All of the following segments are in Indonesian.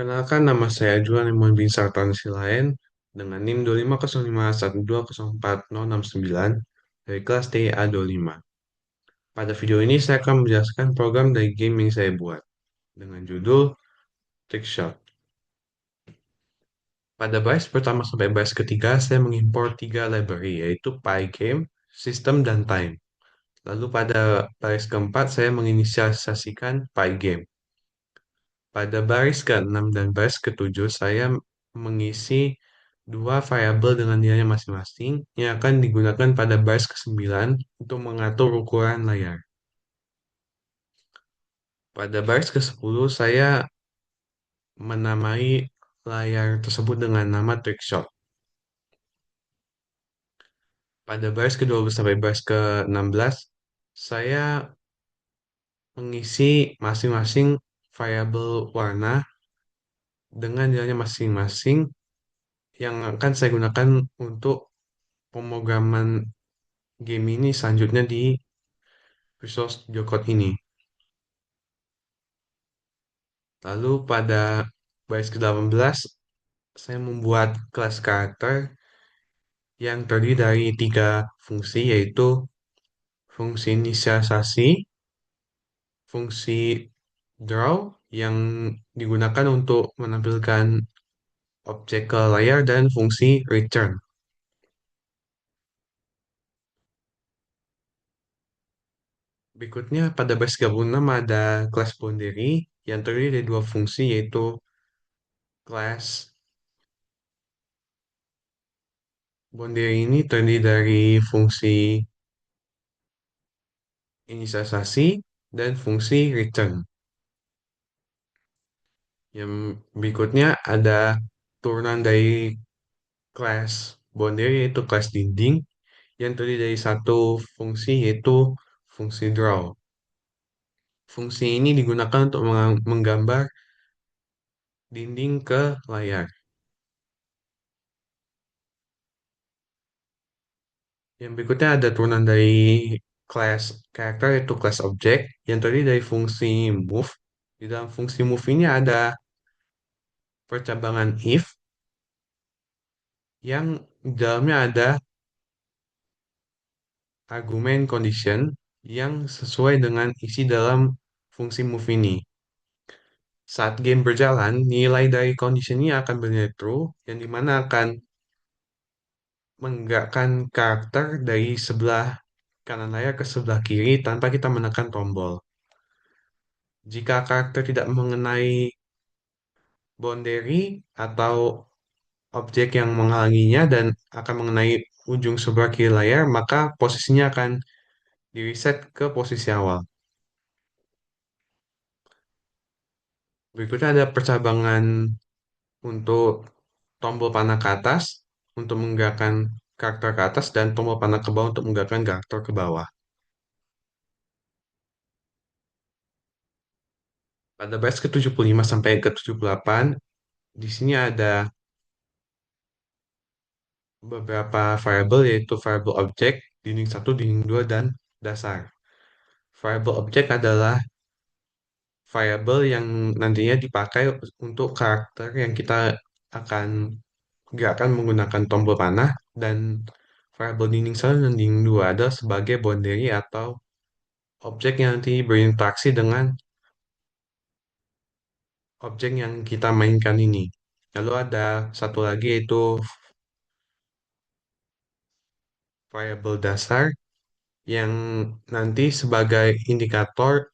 Kenalkan nama saya Juan Imon Binsar Tansilain dengan NIM 25051214069 dari kelas TIA 25. Pada video ini saya akan menjelaskan program dari game yang saya buat dengan judul Trickshot. Pada baris pertama sampai baris ketiga saya mengimpor tiga library yaitu Pygame, System, dan Time. Lalu pada baris keempat saya menginisialisasikan Pygame. Pada baris ke-6 dan baris ke-7, saya mengisi dua variabel dengan nilainya masing-masing yang akan digunakan pada baris ke-9 untuk mengatur ukuran layar. Pada baris ke-10, saya menamai layar tersebut dengan nama Trickshot. Pada baris ke-12 sampai baris ke-16, saya mengisi masing-masing variabel warna dengan nilainya masing-masing yang akan saya gunakan untuk pemrograman game ini selanjutnya di Visual Studio Code ini. Lalu pada baris ke-18, saya membuat kelas karakter yang terdiri dari tiga fungsi, yaitu fungsi inisialisasi, fungsi draw yang digunakan untuk menampilkan objek ke layar, dan fungsi return. Berikutnya pada baris 36 ada kelas boundary yang terdiri dari dua fungsi, yaitu kelas boundary ini terdiri dari fungsi inisialisasi dan fungsi return. Yang berikutnya ada turunan dari kelas boundary yaitu kelas dinding yang terdiri dari satu fungsi yaitu fungsi draw. Fungsi ini digunakan untuk menggambar dinding ke layar. Yang berikutnya ada turunan dari kelas karakter yaitu kelas object yang terdiri dari fungsi move. Di dalam fungsi move ini ada percabangan if yang di dalamnya ada argumen condition yang sesuai dengan isi dalam fungsi move ini. Saat game berjalan, nilai dari condition ini akan bernilai true, yang dimana akan menggerakkan karakter dari sebelah kanan layar ke sebelah kiri tanpa kita menekan tombol. Jika karakter tidak mengenai boundary atau objek yang menghalanginya dan akan mengenai ujung sebelah kiri layar, maka posisinya akan di reset ke posisi awal. Berikutnya ada percabangan untuk tombol panah ke atas untuk menggerakkan karakter ke atas dan tombol panah ke bawah untuk menggerakkan karakter ke bawah. Pada baris ke-75 sampai ke-78, di sini ada beberapa variabel yaitu variabel objek, dinding satu, dinding 2, dan dasar. Variabel objek adalah variabel yang nantinya dipakai untuk karakter yang kita akan gerakkan menggunakan tombol panah, dan variabel dinding satu dan dinding 2 adalah sebagai boundary atau objek yang nanti berinteraksi dengan objek yang kita mainkan ini. Lalu ada satu lagi yaitu variabel dasar yang nanti sebagai indikator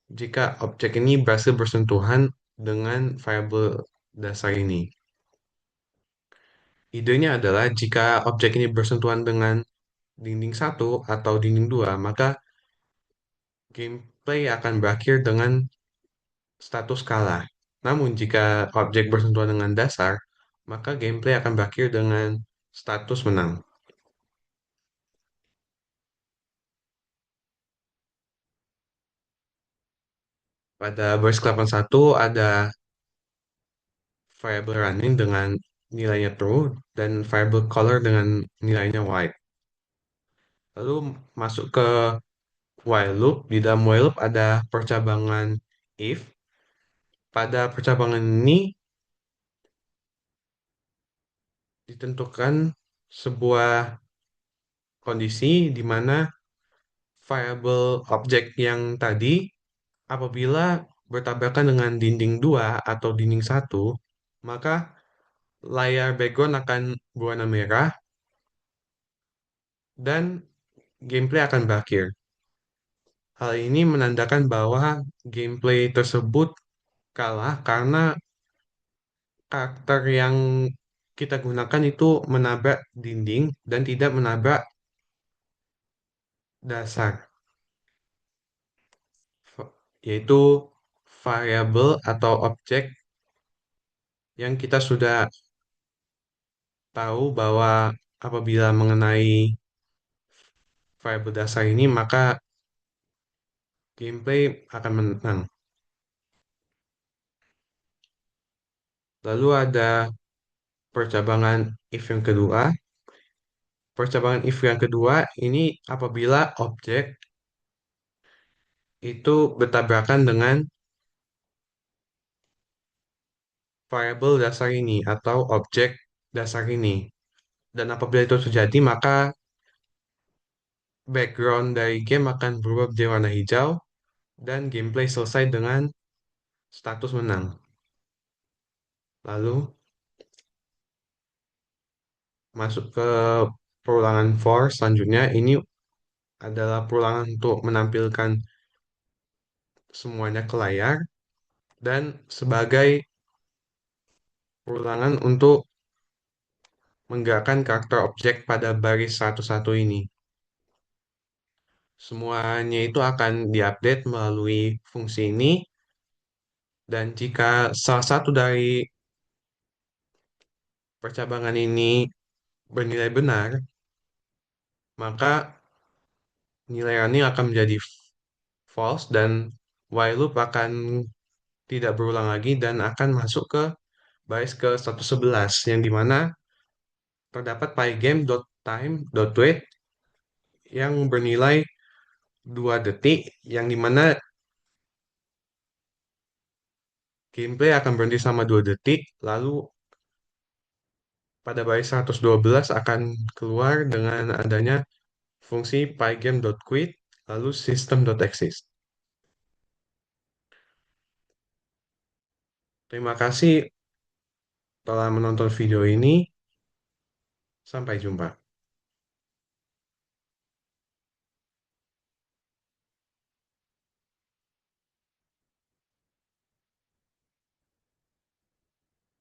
jika objek ini berhasil bersentuhan dengan variabel dasar ini. Idenya adalah jika objek ini bersentuhan dengan dinding satu atau dinding 2, maka gameplay akan berakhir dengan status kalah. Namun jika objek bersentuhan dengan dasar, maka gameplay akan berakhir dengan status menang. Pada baris ke-81 ada variable running dengan nilainya true dan variable color dengan nilainya white. Lalu masuk ke while loop. Di dalam while loop ada percabangan if. Pada percabangan ini ditentukan sebuah kondisi di mana variabel objek yang tadi apabila bertabrakan dengan dinding 2 atau dinding satu, maka layar background akan berwarna merah dan gameplay akan berakhir. Hal ini menandakan bahwa gameplay tersebut kalah karena karakter yang kita gunakan itu menabrak dinding dan tidak menabrak dasar, yaitu variabel atau objek yang kita sudah tahu bahwa apabila mengenai variabel dasar ini maka gameplay akan menang. Lalu ada percabangan if yang kedua. Percabangan if yang kedua ini apabila objek itu bertabrakan dengan variabel dasar ini atau objek dasar ini. Dan apabila itu terjadi, maka background dari game akan berubah menjadi warna hijau dan gameplay selesai dengan status menang. Lalu masuk ke perulangan for selanjutnya. Ini adalah perulangan untuk menampilkan semuanya ke layar dan sebagai perulangan untuk menggerakkan karakter objek pada baris satu-satu ini. Semuanya itu akan diupdate melalui fungsi ini dan jika salah satu dari percabangan ini bernilai benar, maka nilai running akan menjadi false dan while loop akan tidak berulang lagi dan akan masuk ke baris ke 111 yang dimana terdapat pygame.time.wait yang bernilai 2 detik yang dimana gameplay akan berhenti sama 2 detik lalu pada baris 112 akan keluar dengan adanya fungsi pygame.quit lalu system.exist. Terima kasih telah menonton video ini. Sampai jumpa.